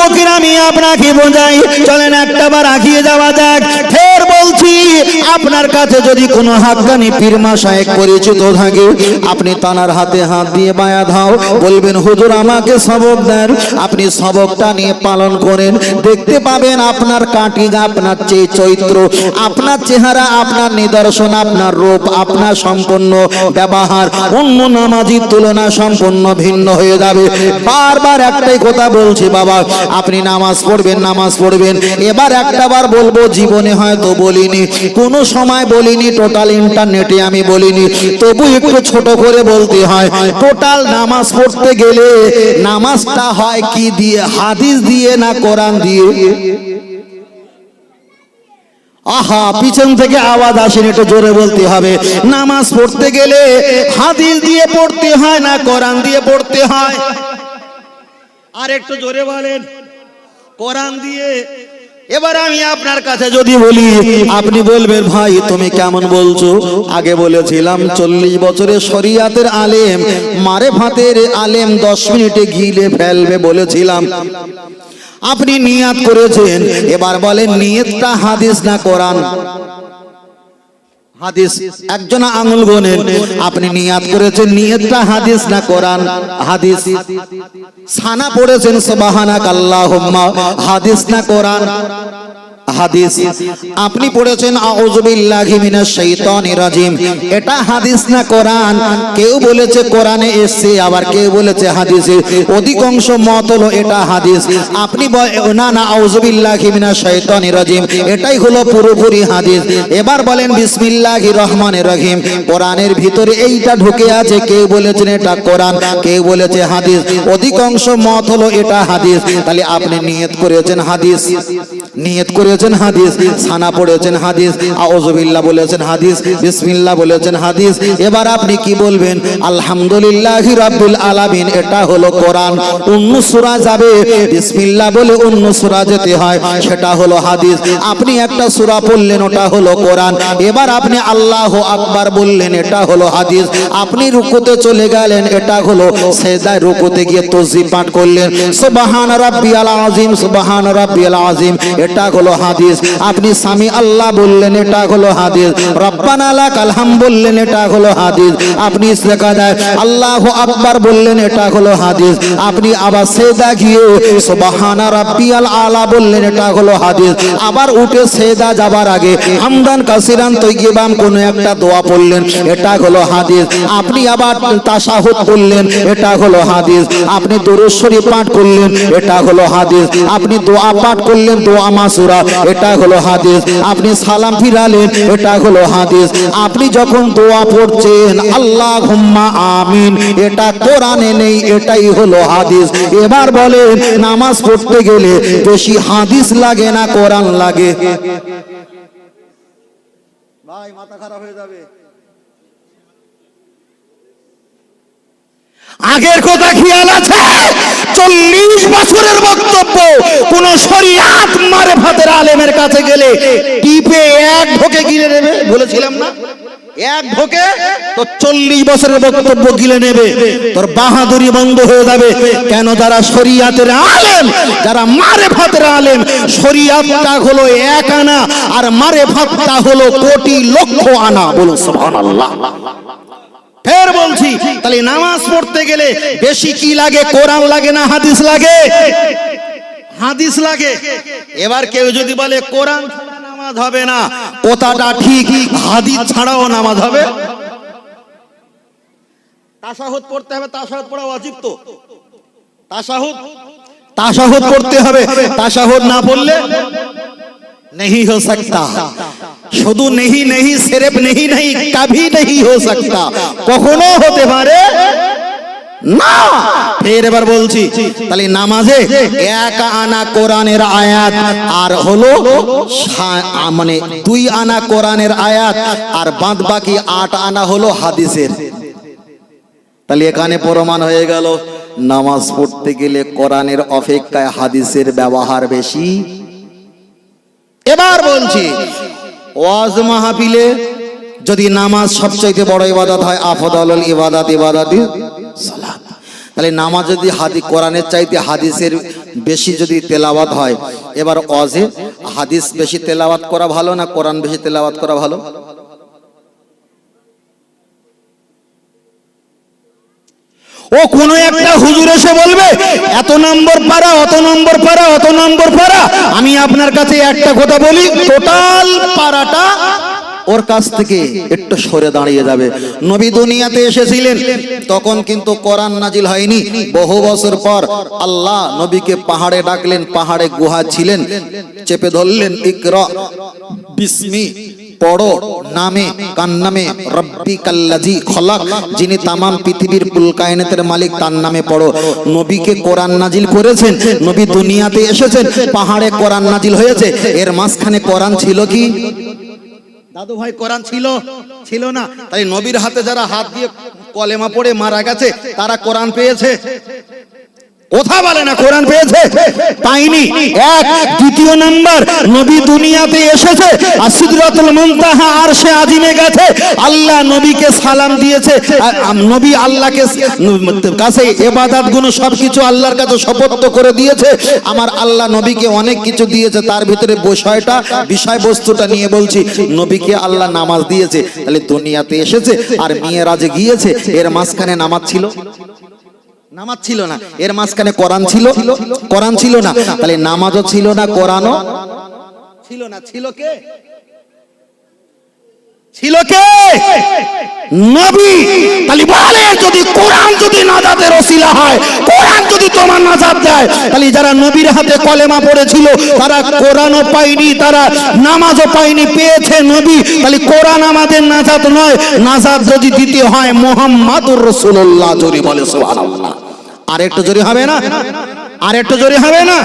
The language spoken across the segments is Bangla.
যুবকের আমি আপনাকে বোঝাই, চলেন একটা বার আগিয়ে যাওয়া যাক। ফের বলছি, আপনার কাছে যদি কোনো হাক্কানি পীর মাশায়েখ পরিচিত থাকে, আপনি তানার হাতে হাত দিয়ে বায়াত হও, বলবেন হুজুর আমাকে সবক দেন। আপনি সবকটা নিয়ে পালন করেন, দেখতে পাবেন আপনার কাটিং, আপনার চরিত্র, আপনার চেহারা, আপনার নিদর্শন, আপনার রূপ, আপনার সম্পূর্ণ ব্যবহার অন্য নামাজির তুলনা সম্পূর্ণ ভিন্ন হয়ে যাবে। বারবার একটাই কথা বলছি বাবা, আপনি নামাজ পড়বেন, নামাজ পড়বেন। এবার একটা বার বলবো, জীবনে হয়তো বলিনি, কোনো সময় বলিনি, টোটাল ইন্টারনেটে আমি বলিনি, তবু একটু ছোট করে বলতে হয়। টোটাল নামাজ পড়তে গেলে নামাজটা হয় কি দিয়ে? হাদিস দিয়ে না কোরআন দিয়ে? আহা, পিছন থেকে আওয়াজ আসেন, একটু জোরে বলতে হবে। নামাজ পড়তে গেলে হাদিস দিয়ে পড়তে হয় না কোরআন দিয়ে পড়তে হয়? আর একটু জোরে বলেন, কোরআন দিয়ে। এবার আমি আপনার কাছে যদি বলি, আপনি বলবেন ভাই তুমি কেমন বলছো? আগে বলেছিলাম 40 বছরের শরিয়াতের আলেম, মারেফাতের আলেম 10 মিনিটে গিলে ফেলবে বলেছিলাম। আপনি নিয়াত করেছেন, এবার বলেন নিয়তটা হাদিস না কোরআন? হাদিস। একজন আঙুল গোনেন, আপনি নিয়াত করেছেন নিয়তটা হাদিস না কোরআন? হাদিস। সানা পড়েছেন সুবহানাকাল্লাহুম্মা, হাদিস না কোরআন? হাদিস। আপনি পড়েছেন আউযু বিল্লাহি মিনাশ শাইতানির রাজিম, এটা হাদিস না কোরআন? কেউ বলেছে কোরআনে এসেছে, আবার কেউ বলেছে হাদিসে। অধিকাংশ মত হলো এটা হাদিস। আপনি না না আউযু বিল্লাহি মিনাশ শাইতানির রাজিম, এটাই হলো পুরোপুরি হাদিস। এবার বলেন বিসমিল্লাহির রহমানির রহিম, কোরআনের ভিতরে এইটা ঢুকে আছে। কেউ বলেছেন এটা কোরআন, কেউ বলেছে হাদিস। অধিকাংশ মত হলো এটা হাদিস। তাহলে আপনি নিয়ত করেছেন হাদিস, নিয়ত করেছেন হাদিস, সানা পড়েছেন হাদিস, আউযু বিল্লাহ বলেছেন হাদিস, বিসমিল্লাহ বলেছেন হাদিস। এবার আপনি কি বলবেন? আলহামদুলিল্লাহি রাব্বিল আলামিন, এটা হলো কোরআন। অন্য সূরা যাবে, বিসমিল্লাহ বলে অন্য সূরা যেতে হয়, সেটা হলো হাদিস। আপনি একটা সূরা পড়লেন, ওটা হলো কোরআন। এবার আপনি আল্লাহু আকবার বললেন, এটা হলো হাদিস। আপনি রুকুতে চলে গেলেন, এটা হলো সেজদায় রুকুতে গিয়ে তাসবিহ পাঠ করলেন, সুবহান রাব্বিয়াল আযীম, সুবহান রাব্বিয়াল আযীম, এটা হলো হাদিস। আপনি সামি আল্লাহ বললেন, এটা হলো হাদিস। রব্বানা লাকাল হামদ বললেন, এটা হলো হাদিস। আপনি সেজদায় আল্লাহু আকবার বললেন, এটা হলো হাদিস। আপনি আবার সেজদা গিয়ে সুবহান রাব্বিয়াল আলা বললেন, এটা হলো হাদিস। আবার উঠে সেজদা যাবার আগে হামদান কাসিরান তাইয়িবান কোন একটা দোয়া পড়লেন, এটা হলো হাদিস। আপনি আবার তাশাহুদ পড়লেন, এটা হলো হাদিস। আপনি দুরূদ শরীফ পাঠ করলেন, এটা হলো হাদিস। আপনি দোয়া পাঠ করলেন, দোয়া মাসুরা, এটা হলো হাদিস। আপনি সালাম ফিরালেন, এটা হলো হাদিস। আপনি যখন দোয়া পড়ছেন আল্লাহুম্মা আমিন, এটা কোরআনে নেই, এটাই হলো হাদিস। এবার বলেন নামাজ পড়তে গেলে বেশি হাদিস লাগে না কোরআন লাগে? ভাই মাথা খারাপ হয়ে যাবে। আগের কথা খেয়াল আছে? 40 বছরের বক্তব্য, কোন শরিয়াত মারেফাতের আলেমের কাছে গেলে টিপে এক ঢোকে গিলে নেবে বলেছিলাম না? এক ঢোকে তো 40 বছরের বক্তব্য গিলে নেবে, তোর বাহাদুরি বন্ধ হয়ে যাবে। কেন? যারা শরিয়াতের আলেম, যারা মারেফাতের আলেম, শরিয়াতটা হলো 1 আনা আর মারেফাতটা হলো কোটি লক্ষ আনা। বলুন সুবহানাল্লাহ। ফের বলছি, তাহলে নামাজ পড়তে গেলে বেশি কি লাগে? কোরআন লাগে না হাদিস লাগে? হাদিস লাগে। এবার কেউ যদি বলে কোরআন ছাড়া নামাজ হবে না, কথাটা ঠিক, হাদিস ছাড়াও নামাজ হবে। তাশাহুদ পড়তে হবে, তাশাহুদ পড়া ওয়াজিব তো। তাশাহুদ পড়তে হবে, তাশাহুদ না পড়লে नहीं हो सकता। শুধু नहीं नहीं सिर्फ नहीं नहीं कभी नहीं हो सकता, কখনো হতে পারে না। ফের এবার বলছি, তাহলে নামাজে 1 আনা কোরআনের আয়াত আর হলো মানে 2 আনা কোরআনের আয়াত আর বাদ বাকি 8 আনা হলো হাদিসের। তাহলে এখানে প্রমাণ হয়ে গেল নামাজ পড়তে গেলে কোরআনের অপেক্ষায় হাদিসের ব্যবহার বেশি। এবার বলছি, ওয়াজ মাহফিলে যদি নামাজ সবচেয়ে বড় ইবাদত হয়, আফদালুল ইবাদাত ইবাদাতি সালাত, তাহলে নামাজ যদি কোরআনের চাইতে হাদিসের বেশি যদি তেলাওয়াত হয়, এবার ওয়াজে হাদিস বেশি তেলাওয়াত করা ভালো না কোরআন বেশি তেলাওয়াত করা ভালো? ও কোন একটা হুজুর এসে বলবে এত নম্বর পারা, অত নম্বর পারা, অত নম্বর পারা। আমি আপনার কাছে একটা কথা বলি, টোটাল পারাটা ওর কাছ থেকে একটু সরে দাঁড়িয়ে যাবে। নবী দুনিয়াতে এসেছিলেন তখন কিন্তু কোরআন নাজিল হয়নি। বহু বছর পর আল্লাহ নবীকে পাহাড়ে ডাকলেন, পাহাড়ে গুহা ছিলেন, চেপে ধরলেন, ইকরা বিসমি পড়ো নামে কান নামে রব্বিকাল্লাযী খলাক, যিনি তামাম পৃথিবীর কুল কায়নাতের মালিক, তার নামে পড়ো। নবীকে কোরআন নাজিল করেছেন, নবী দুনিয়াতে এসেছেন, পাহাড়ে কোরআন নাজিল হয়েছে। এর মাঝখানে কোরআন ছিল কি দাদু ভাই? কোরআন ছিল না। তাই নবীর হাতে যারা হাত দিয়ে কলেমা পড়ে মারা গেছে তারা কোরআন পেয়েছে? কথা বলে না, কোরআন পেয়েছে? পাইনি। এক। দ্বিতীয় নাম্বার, নবী দুনিয়াতে এসেছে, আর সিদরাতুল মুনতাহা আরশে আজিমে গেছে, আল্লাহ নবীকে সালাম দিয়েছে, নবী আল্লাহকে কাছে ইবাদত গুলো সবকিছু আল্লাহর কাছে সুপর্দ করে দিয়েছে। আমার আল্লাহ নবীকে অনেক কিছু দিয়েছে, তার ভিতরে বিষয়বস্তুটা নিয়ে বলছি, নবীকে আল্লাহ নামাজ দিয়েছে। তাহলে দুনিয়াতে এসেছে আর মিরাজে গিয়েছে, এর মাঝখানে নামাজ ছিল? নামাজ ছিল না। এর মাঝখানে কোরআন ছিল? কোরআন ছিল না। তাহলে নামাজও ছিল না, কোরআনও ছিল না। ছিল কে? ছিল কে? নবী। তাহলে বলে, যদি কোরআন যদি নাজাতের ওসিলা হয়, কোরআন যদি তোমার নাজাত দেয়, তাহলে যারা নবীর হাতে কলেমা পড়েছিল তারা কোরআনও পায়নি, তারা নামাজও পায়নি, পেয়েছে নবী। তাহলে কোরআন আমাদের নাজাত নয়। নাজাত যদি দিতে হয় মুহাম্মাদুর রাসূলুল্লাহ, জোরে বলে সুবহানাল্লাহ। আর একটু জোরে হবে না? আর একটু জোরে হবে না?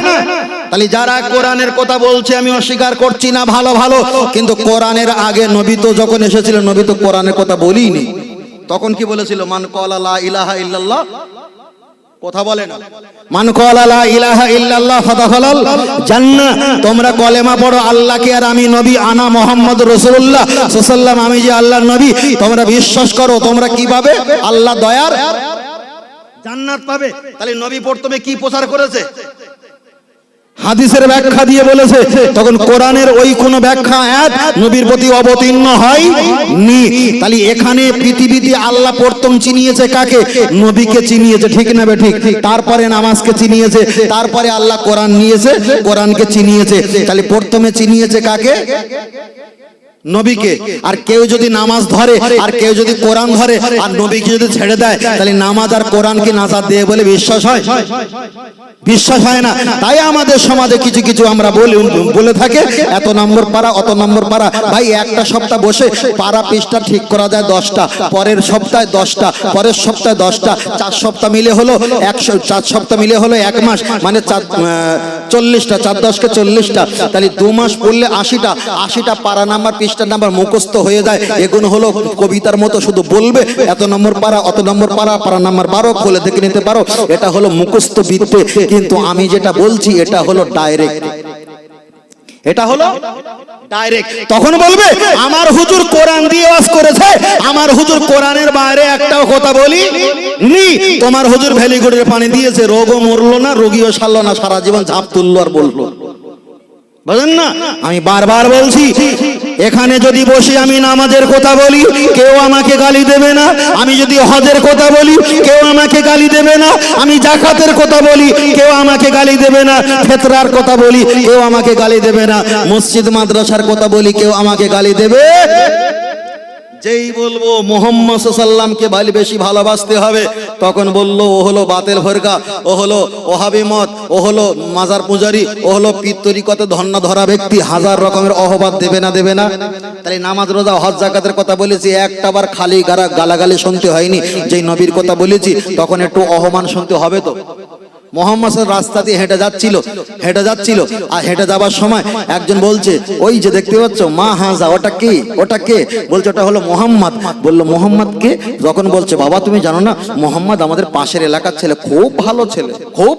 তাহলে যারা কোরআনের কথা বলছে, আমি অস্বীকার করছি না, ভালো ভালো, কিন্তু কোরআনের আগে নবী তো যখন এসেছিলেন, নবী তো কোরআনের কথা বলিনি। তখন কি বলেছিল? মান ক্বালা লা ইলাহা ইল্লাল্লাহ, কথা বলে না, মান ক্বালা লা ইলাহা ইল্লাল্লাহ ফাদাখালাল জান্নাহ। তোমরা কলেমা পড়ো আল্লাহকে আর আমি নবী, আনা মুহাম্মদুর রাসূলুল্লাহ সাল্লাল্লাহু আলাইহি ওয়াসাল্লাম, আমি যে আল্লাহর নবী, তোমরা বিশ্বাস করো, তোমরা কি পাবে? আল্লাহ দয়ার জান্নাত পাবে। তাহলে নবী প্রথমে কি প্রচার করেছে? হাদিসের ব্যাখ্যা দিয়ে বলেছে। তখন কোরআনের ওই কোন ব্যাখ্যা আয়াত নবীর প্রতি অবতীর্ণ হয়নি। তাহলে এখানে পৃথিবীতে আল্লাহ প্রথম চিনিয়েছে কাকে? নবীকে চিনিয়েছে, ঠিক না বে ঠিক? তারপরে নামাজকে চিনিয়েছে, তারপরে আল্লাহ কোরআন নিয়েছে, কোরআনকে চিনিয়েছে। তাহলে প্রথমে চিনিয়েছে কাকে? নবীকে। আর কেউ যদি নামাজ ধরে আর কেউ যদি কোরআন ধরে আর নবীকে যদি ছেড়ে দেয়, তাহলে নামাজ আর কোরআনকে নাজাত দেয় বলে বিশ্বাস হয়? বিশ্বাস হয় না। তাই আমাদের সমাজে কিছু কিছু আমরা বলে থাকে, এত নম্বর পারা, অত নম্বর পারা। ভাই, একটা সপ্তাহ বসে পারা পৃষ্ঠা ঠিক করা যায় 10টা, পরের সপ্তাহে 10টা, পরের সপ্তাহে 10টা, 4 সপ্তাহ মিলে হলো 4 সপ্তাহ মিলে হলো 1 মাস, মানে 40টা, 4 10কে 40টা। তাহলে 2 মাস পড়লে 80টা পারা নাম্বার, পৃষ্ঠা নাম্বার মুখস্থ হয়ে যায়। এগুলো হলো কবিতার মতো, শুধু বলবে এত নম্বর পারা, অত নম্বর পারা, পারা নাম্বার 12 খুলে দেখে নিতে পারো। এটা হলো মুখস্থ বিদ্যে। কিন্তু আমি যেটা বলছি এটা হলো ডাইরেক্ট, এটা হলো ডাইরেক্ট। তখন বলবে আমার হুজুর কোরআন দিয়ে ওয়াজ করেছে, আমার হুজুর কোরআনের বাইরে একটাও কথা বলি নি। তোমার হুজুর ভেলিগুড়ের পানি দিয়েছে, রোগও মরলো না, রোগীও সারলো না, সারা জীবন ঝাঁপ তুললো আর বললো। বুঝলেন না? আমি বারবার বলছি, এখানে যদি বসে আমি নামাজের কথা বলি কেউ আমাকে গালি দেবে না, আমি যদি হজের কথা বলি কেউ আমাকে গালি দেবে না, আমি যাকাতের কথা বলি কেউ আমাকে গালি দেবে না, ফিতরার কথা বলি কেউ আমাকে গালি দেবে না, মসজিদ মাদ্রাসার কথা বলি কেউ আমাকে গালি দেবে। যেই বলবো মুহাম্মদ সাল্লাল্লাহকে বেশি ভালোবাসতে হবে, তখন বললো ও হলো বাতিল ফরকা, ও হলো ওহাবি মত, ও হলো মাজার পূজারি, ও হলো পীর তরিকতে ধন্য ধরা ব্যক্তি। হাজার রকমের অহবাদ দেবে না, দেবে না? তাহলে নামাজ, রোজা, হজ, যাকাতের কথা বলেছি, একটাবার খালি গালাগালি শুনতে হয়নি। যেই নবীর কথা বলেছি তখন একটু অহমান শুনতে হবে তো। মোহাম্মদ রাস্তা দিয়ে হেঁটে যাচ্ছিল আর হেঁটে যাবার সময় একজন বলছে, ওই যে দেখতে পাচ্ছ মা হাজা, ওটা কে? ওটা কে? বলছে ওটা হলো মোহাম্মদ। বললো মোহাম্মদ কে? যখন বলছে বাবা তুমি জানো না মোহাম্মদ আমাদের পাশের এলাকার ছেলে, খুব ভালো ছেলে, খুব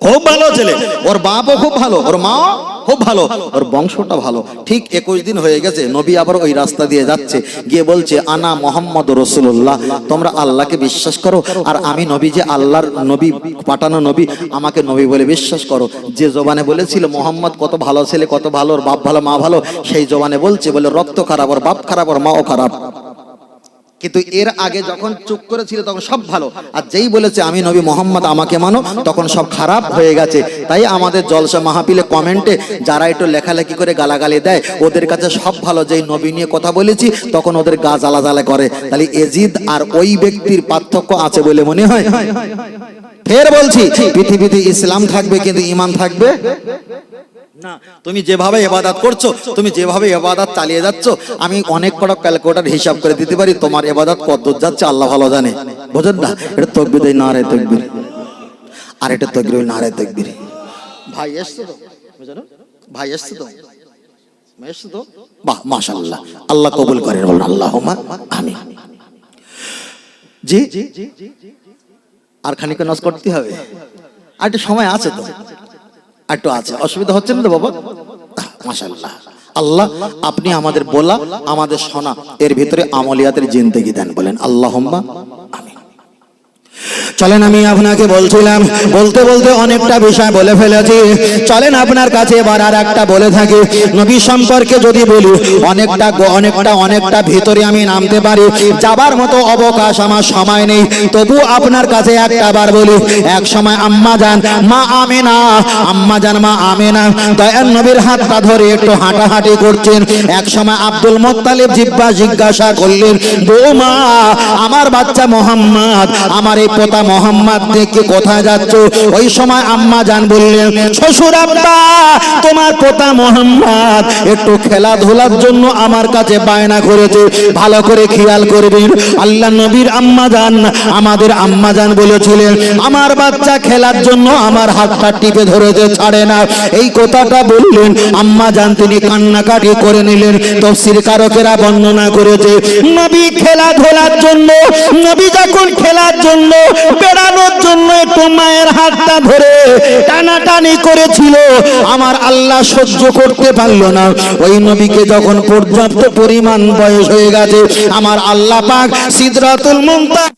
খুব ভালো ছেলে, ওর বাপও খুব ভালো, ওর মাও খুব ভালো, ওর বংশটা ভালো। ঠিক 21 দিন হয়ে গেছে, নবী আবার ওই রাস্তা দিয়ে যাচ্ছে, গিয়ে বলছে আনা মোহাম্মদ রসুল্লাহ, তোমরা আল্লাহকে বিশ্বাস করো আর আমি নবী, যে আল্লাহর নবী, পাঠানো নবী, আমাকে নবী বলে বিশ্বাস করো। যে জবানে বলেছিল মোহাম্মদ কত ভালো ছেলে, কত ভালো, ওর বাপ ভালো মা ভালো, সেই জবানে বলছে, বলে রক্ত খারাপ, ওর বাপ খারাপ, ওর মাও খারাপ। কিন্তু এর আগে যখন চুপ করেছিল তখন সব ভালো, আর যেই বলেছে আমি নবী মোহাম্মদ আমাকে মানো, তখন সব খারাপ হয়ে গেছে। তাই আমাদের জলসা মাহফিলে কমেন্টে যারা একটু লেখালেখি করে গালাগালি দেয়, ওদের কাছে সব ভালো, যেই নবী নিয়ে কথা বলেছি তখন ওদের গা জ্বালা জ্বালা করে। তাহলে এজিদ আর ওই ব্যক্তির পার্থক্য আছে বলে মনে হয়? ফের বলছি, পৃথিবীতে ইসলাম থাকবে কিন্তু ঈমান থাকবে না। তুমি যেভাবে ইবাদত করছো, তুমি যেভাবে ইবাদত চালিয়ে যাচ্ছ, আমি অনেক বড় ক্যালকুলেটর হিসাব করে দিতে পারি তোমার ইবাদত কতদূর যাচ্ছে আল্লাহ ভালো জানে। বুঝেন না? এটা তাকবীর দেয়, নারে তাকবীর, আর এটা তাকবীর, নারে তাকবীর। ভাই এসছো তো, বুঝেন? ভাই এসছো তো, এসছো তো, বাহ মাশাআল্লাহ, আল্লাহ কবুল করেন, বলুন আল্লাহুম্মা আমিন। জি আর খানিক নামাজ করতে হবে, আর একটু সময় আছে তো, একটু আছে, অসুবিধা হচ্ছে না তো বাবা? মাশাআল্লাহ, আল্লাহ আপনি আমাদের বলা, আমাদের শোনা, এর ভিতরে আমলিয়াতের জিন্দেগি দেন, বলেন আল্লাহুম্মা আমিন। চলেন, আমি আপনাকে বলছিলাম, বলতে বলতে অনেকটা বিষয় বলে ফেলেছি, চলেন আপনার কাছে এবার আর একটা বলে থাকি। নবী সম্পর্কে যদি বলি, অনেকটা ভিতরে আমি নামতে পারি, যাবার মতো অবকাশ আমার সময় নেই, তবু আপনার কাছে একটা বার বলি। এক সময় আম্মা জান মা আমেনা দয়ার নবীর হাতটা ধরে একটু হাঁটাহাঁটি করছেন। এক সময় আব্দুল মুত্তালিব জিজ্ঞাসা করলেন, বৌমা, আমার বাচ্চা মোহাম্মদ, আমার এই পোতা মোহাম্মদ দেখে কোথায় যাচ্ছ? ওই সময় আম্মা জান বললেন, শ্বশুর আব্বা, তোমার পোতা মোহাম্মদ একটু খেলাধুলার জন্য আমার কাছে বায়না করেছে, ভালো করে খেয়াল করবেন। আল্লাহ নবীর আম্মা জান, আমাদের আম্মা জান বলেছিলেন, আমার বাচ্চা খেলার জন্য আমার হাতটা টিপে ধরেছে, ছাড়ে না। এই কথাটা বললেন আম্মা জান, তিনি কান্নাকাটি করে নিলেন। তাফসীর কারকেরা বর্ণনা করেছে, নবী খেলাধুলার জন্য, নবী যখন খেলার জন্য, বেড়ানোর জন্য একটু মায়ের হাতটা ধরে টানাটানি করেছিল, আমার আল্লাহ সহ্য করতে পারলো না। ওই নবীকে যখন পর্যাপ্ত পরিমাণ বয়স হয়ে গেছে, আমার আল্লাহ পাক সিদরাতুল মুনতাহা